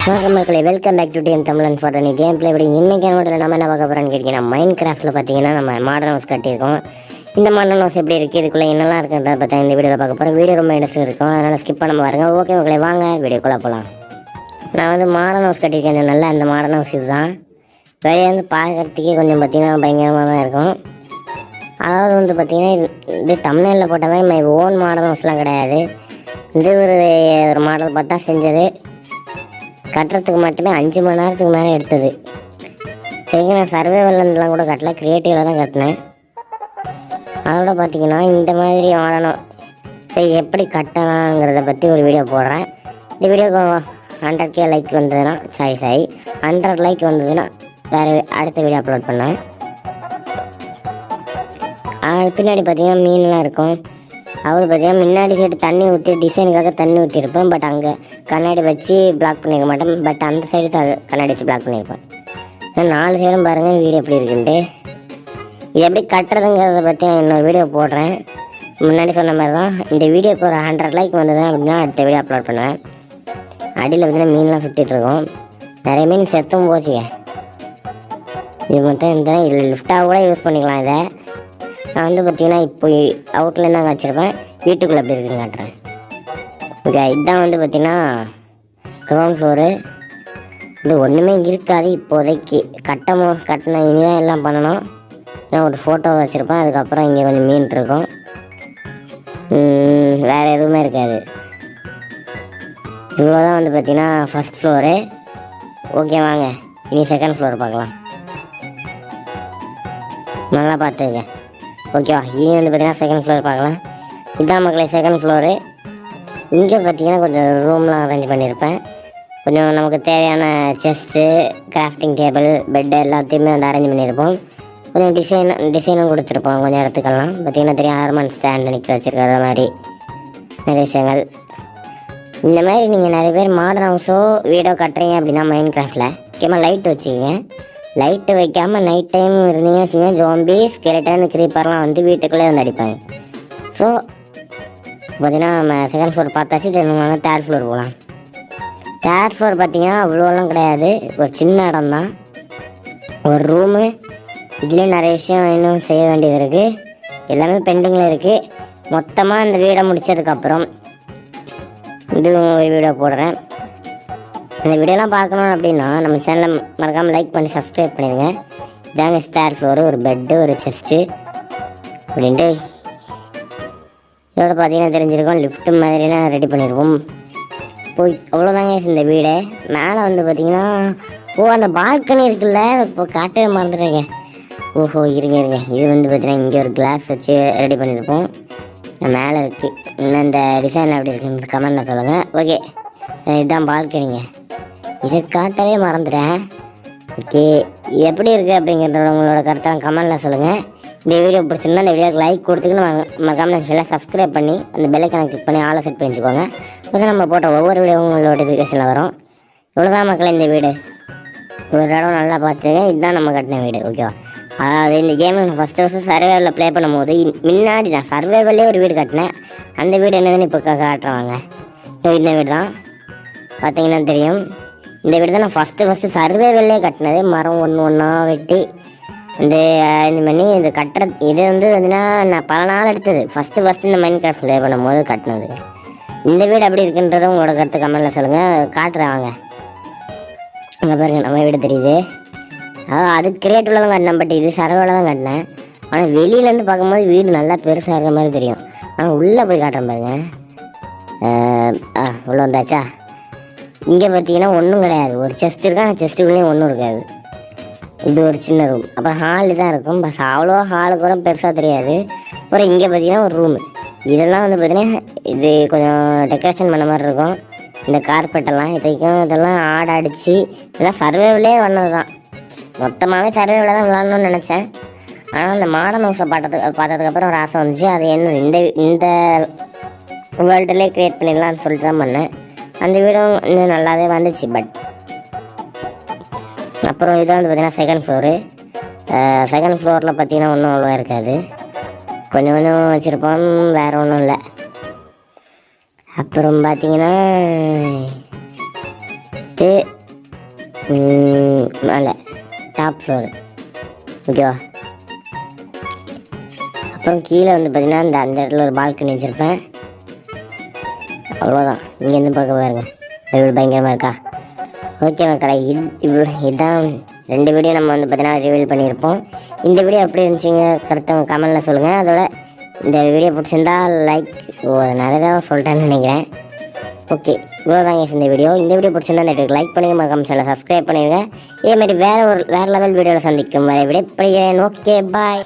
வணக்கம் மக்களே, welcome back to TN தமிழன் ஃபார் த கேம் பிளே. இப்படி இன்றைக்கி என்னோட நம்ம என்ன பார்க்க போகிறோன்னு கேட்டிங்கன்னா, மைண்ட் கிராஃப்ட்டில் பார்த்தீங்கன்னா நம்ம மாடர்ன் ஹவுஸ் கட்டியிருக்கோம். இந்த மாடர்ன் ஹவுஸ் எப்படி இருக்குது, இதுக்குள்ளே என்னெல்லாம் இருக்குன்றத பார்த்தா இந்த வீடியோவில் பார்க்க போகிறோம். வீடியோ ரொம்ப இன்ட்ரெஸ்ட் இருக்கும், அதனால் ஸ்கிப் பண்ணாமல் பாருங்க. ஓகே மக்களே, வாங்க வீடியோக்குள்ளே போகலாம். நான் வந்து மாடர்ன் ஹவுஸ் கட்டியிருக்கேன். நல்லா அந்த மாடர்ன் ஹவுஸ் இதுதான். வெளியே வந்து பார்க்குறதுக்கே கொஞ்சம் பார்த்திங்கன்னா பயங்கரமாக தான் இருக்கும். அதாவது வந்து பார்த்திங்கன்னா இது தமிழ்நாட்டில் போட்ட மாதிரி மை ஓன் மாடர்ன் ஹவுஸ்லாம் கிடையாது. இது ஒரு மாடல் பார்த்தா செஞ்சது. கட்டுறதுக்கு மட்டுமே 5 மணி நேரத்துக்கு மேலே எடுத்தது. சரிங்க, நான் சர்வேவல்லாம் கூட கட்டல, க்ரியேட்டிவில் தான் கட்டினேன். அதோட பார்த்திங்கன்னா இந்த மாதிரி வாழணும், சரி எப்படி கட்டலாங்கிறத பற்றி ஒரு வீடியோ போடுறேன். இந்த வீடியோக்கு 100K லைக் வந்ததுன்னா 100 லைக் வந்ததுன்னா வேறு அடுத்த வீடியோ அப்லோட் பண்ணேன். பின்னாடி பார்த்திங்கன்னா மீன்லாம் இருக்கும். அவர் பார்த்தீங்கன்னா முன்னாடி சைடு தண்ணி ஊற்றி டிசைனுக்காக தண்ணி ஊற்றிருப்பேன். பட் அங்கே கண்ணாடி வச்சு பிளாக் பண்ணியிருக்க மாட்டேன். பட் அந்த சைடு கண்ணாடி வச்சு பிளாக் பண்ணியிருப்பேன். 4 சைடும் பாருங்கள் வீடியோ எப்படி இருக்குன்ட்டு. இது எப்படி கட்டுறதுங்கிறத பற்றி நான் இன்னொரு வீடியோ போடுறேன். முன்னாடி சொன்ன மாதிரி தான் இந்த வீடியோக்கு ஒரு 100 லைக் வந்தது அப்படின்னா அடுத்த வீடியோ அப்லோட் பண்ணுவேன். அடியில் பார்த்தீங்கன்னா மீன்லாம் சுற்றிட்டுருக்கோம். நிறைய மீன் செத்தும் போச்சுங்க. இது மொத்தம் இந்த இதில் லிஃப்டாக கூட யூஸ் பண்ணிக்கலாம். இதை நான் வந்து பார்த்திங்கன்னா இப்போ அவுட்லேருந்து தாங்க வச்சுருப்பேன். வீட்டுக்குள்ளே எப்படி இருக்குன்னு காட்டுறேன். ஓகே, இதுதான் வந்து பார்த்திங்கன்னா கிரவுண்ட் ஃப்ளோரு. இது ஒன்றுமே இருக்காது இப்போதைக்கு. கட்டின இனிதான் எல்லாம் பண்ணணும். நான் ஒரு ஃபோட்டோ வச்சுருப்பேன். அதுக்கப்புறம் இங்கே கொஞ்சம் மீன் இருக்கும். வேறு எதுவுமே இருக்காது. இவ்வளோ தான் வந்து பார்த்திங்கன்னா ஃபஸ்ட் ஃப்ளோரு. ஓகே, வாங்க இனி செகண்ட் ஃப்ளோர் பார்க்கலாம். நல்லா பார்த்துங்க. ஓகேவா, இனி வந்து பார்த்திங்கன்னா செகண்ட் ஃப்ளோர் பார்க்கலாம். இதுதான் மக்களே செகண்ட் ஃப்ளோரு. இங்கே பார்த்திங்கன்னா கொஞ்சம் ரூம்லாம் அரேஞ்ச் பண்ணியிருப்பேன். கொஞ்சம் நமக்கு தேவையான செஸ்ட்டு, கிராஃப்டிங் டேபிள், பெட்டு எல்லாத்தையுமே வந்து அரேஞ்ச் பண்ணியிருப்போம். கொஞ்சம் டிசைனும் கொடுத்துருப்போம் கொஞ்சம் இடத்துக்கெல்லாம். பார்த்திங்கன்னா தெரியும், ஹார்மன் ஸ்டாண்ட் நிற்க வச்சுருக்கிற மாதிரி நிறைய விஷயங்கள். இந்த மாதிரி நீங்கள் நிறைய பேர் மாடர்ன் ஹவுஸோ வீடோ கட்டுறீங்க அப்படின்னா மைண்ட் கிராஃப்டில் முக்கியமாக லைட் வச்சுக்கோங்க. லைட்டு வைக்காமல் நைட் டைம் இருந்தீங்கன்னு வச்சுக்கோங்க, ஜோம்பி, ஸ்கெலட்டன், க்ரீப்பர்லாம் வந்து வீட்டுக்குள்ளே வந்து அடிப்பாங்க. ஸோ பார்த்திங்கன்னா நம்ம செகண்ட் ஃப்ளோர் பார்த்தாச்சு. தெரியுமா, தேர்ட் ஃப்ளோர் போகலாம். தேர்ட் ஃப்ளோர் பார்த்திங்கன்னா அவ்வளோலாம் கிடையாது, ஒரு சின்ன இடம் தான், ஒரு ரூமு. இதுலேயும் நிறைய விஷயம் இன்னும் செய்ய வேண்டியது இருக்குது. எல்லாமே பெண்டிங்கில் இருக்குது. மொத்தமாக இந்த வீடை முடித்ததுக்கப்புறம் இதுவும் ஒரு வீடியோ போடுறேன். இந்த வீடியோலாம் பார்க்கணும் அப்படின்னா நம்ம சேனலை மறக்காமல் லைக் பண்ணி சப்ஸ்கிரைப் பண்ணிடுங்க. இதாங்க தேர்ட் ஃப்ளோரு, ஒரு பெட்டு, ஒரு செஸ்ட்டு அப்படின்ட்டு. இதோட பார்த்தீங்கன்னா தெரிஞ்சிருக்கோம், லிஃப்ட்டு மாதிரிலாம் ரெடி பண்ணியிருக்கோம். போய் அவ்வளோதாங்க இந்த வீடு. மேலே வந்து பார்த்திங்கன்னா அந்த பால்கனி இருக்குல்ல, இப்போ காட்டவே மறந்துடுறேங்க. ஓஹோ, இருங்க இது வந்து பார்த்திங்கன்னா இங்கே ஒரு கிளாஸ் வச்சு ரெடி பண்ணியிருப்போம். மேலே இருக்குது. இன்னும் இந்த டிசைன் எப்படி இருக்குன்னு கமெண்டில் சொல்லுங்கள். ஓகே, இதுதான் பால்கனிங்க. இதை காட்டவே மறந்துட்டேன். ஓகே, இது எப்படி இருக்குது அப்படிங்கிறத உங்களோட கருத்தை கமெண்டில் சொல்லுங்கள். இந்த வீடியோ பிடிச்சிருந்தா இந்த வீடியோக்கு லைக் கொடுத்துக்கின்னு மறக்காமல் எல்லாம் சப்ஸ்கிரைப் பண்ணி அந்த பெல்லைக்கான கிளிக் பண்ணி ஆளை செட் பண்ணி வச்சுக்கோங்க. அப்போ நம்ம போட்ட ஒவ்வொரு வீடியோ உங்களோட நோட்டிஃபிகேஷனில் வரும். இவ்வளோதான் மக்கள் இந்த வீடு. ஒரு இடம் நல்லா பார்த்துருக்கேன். இதுதான் நம்ம கட்டின வீடு. ஓகேவா, அதாவது இந்த கேமில் ஃபஸ்ட்டு சர்வேவில் ப்ளே பண்ணும்போது முன்னாடி நான் சர்வேவிலே ஒரு வீடு கட்டினேன். அந்த வீடு என்னதுன்னு இப்போ காட்டுறாங்க. இந்த வீடு தான் பார்த்தீங்கன்னா தெரியும். இந்த வீடு தான் நான் ஃபஸ்ட்டு சர்வேவிலே கட்டினது. மரம் ஒன்றா வெட்டி இந்த இது பண்ணி இது கட்டுறது. இது வந்து வந்துன்னா நான் பல நாள் எடுத்தது. ஃபஸ்ட்டு இந்த மைண்ட் கிராஃப்ட் ப்ளே பண்ணும்போது கட்டினது. இந்த வீடு அப்படி இருக்குன்றதை உங்களோட கருத்து கமெண்டில் சொல்லுங்கள். காட்டுறாங்க அங்கே பாருங்கள், நம்ம வீடு தெரியுது. அது கிரியேட்டிவில் தான் கட்டினேன். பட் இது சர்வேவில் தான் கட்டினேன். ஆனால் வெளியிலேருந்து பார்க்கும்போது வீடு நல்லா பெருசாக இருக்கிற மாதிரி தெரியும். ஆனால் உள்ளே போய் காட்டுறேன் பாருங்கள். உள்ளே வந்தாச்சா. இங்கே பார்த்தீங்கன்னா ஒன்றும் கிடையாது. ஒரு செஸ்ட் இருக்கா, அந்த செஸ்ட்டுக்குள்ளேயும் ஒன்றும் இருக்காது. இது ஒரு சின்ன ரூம். அப்புறம் ஹாலு தான் இருக்கும். பஸ் அவ்வளோ ஹாலு கூட பெருசாக தெரியாது. அப்புறம் இங்கே பார்த்தீங்கன்னா ஒரு ரூமு. இதெல்லாம் வந்து பார்த்திங்கன்னா இது கொஞ்சம் டெக்கரேஷன் பண்ண மாதிரி இருக்கும். இந்த கார்பெட்டெல்லாம் இதெல்லாம் ஆடை அடித்து இதெல்லாம் சர்வேவிலே பண்ணது தான். மொத்தமாகவே சர்வேவில் தான் விளாட்ணுன்னு நினச்சேன். ஆனால் இந்த மாடர்ன் ஹவுஸை பார்த்ததுக்கப்புறம் ஒரு ஆசை வந்துச்சு. அது என்ன இந்த வேர்ல்டுலேயே க்ரியேட் பண்ணிடலான்னு சொல்லிட்டு தான் பண்ணேன். அந்த வீடும் இன்னும் நல்லாவே வந்துச்சு. பட் அப்புறம் இதான் வந்து பார்த்திங்கன்னா செகண்ட் ஃப்ளோரு. செகண்ட் ஃப்ளோரில் பார்த்திங்கன்னா ஒன்றும் அவ்வளோவா இருக்காது. கொஞ்சம் வச்சுருப்போம், வேறு ஒன்றும் இல்லை. அப்புறம் பார்த்தீங்கன்னா மேலே டாப் ஃப்ளோர். ஓகேவா? அப்புறம் கீழே வந்து பார்த்தீங்கன்னா அந்த இடத்துல ஒரு பால்கனி வச்சுருப்பேன். அவ்வளோதான். இங்கேருந்து பார்க்க பாருங்க, வீடு பயங்கரமாக இருக்கா? ஓகே மக்களே, இதுதான் 2 வீடியோ நம்ம வந்து பார்த்தீங்கன்னா ரிவீல் பண்ணியிருப்போம். இந்த வீடியோ எப்படி இருந்துச்சுங்க கருத்தை கமெண்ட்டில் சொல்லுங்கள். அதோட இந்த வீடியோ பிடிச்சிருந்தா லைக், நிறைய தான் சொல்லிட்டேன்னு நினைக்கிறேன். ஓகே, இவ்வளோதாங்க இந்த வீடியோ. இந்த வீடியோ பிடிச்சிருந்தா இந்த வீடியோக்கு லைக் பண்ணுங்கள், மறக்காம சேனலை சப்ஸ்கிரைப் பண்ணிடுங்க. இதேமாதிரி வேறு லெவல் வீடியோவில் சந்திக்கும் வரை விடைபெறுகிறேன். ஓகே, பாய்.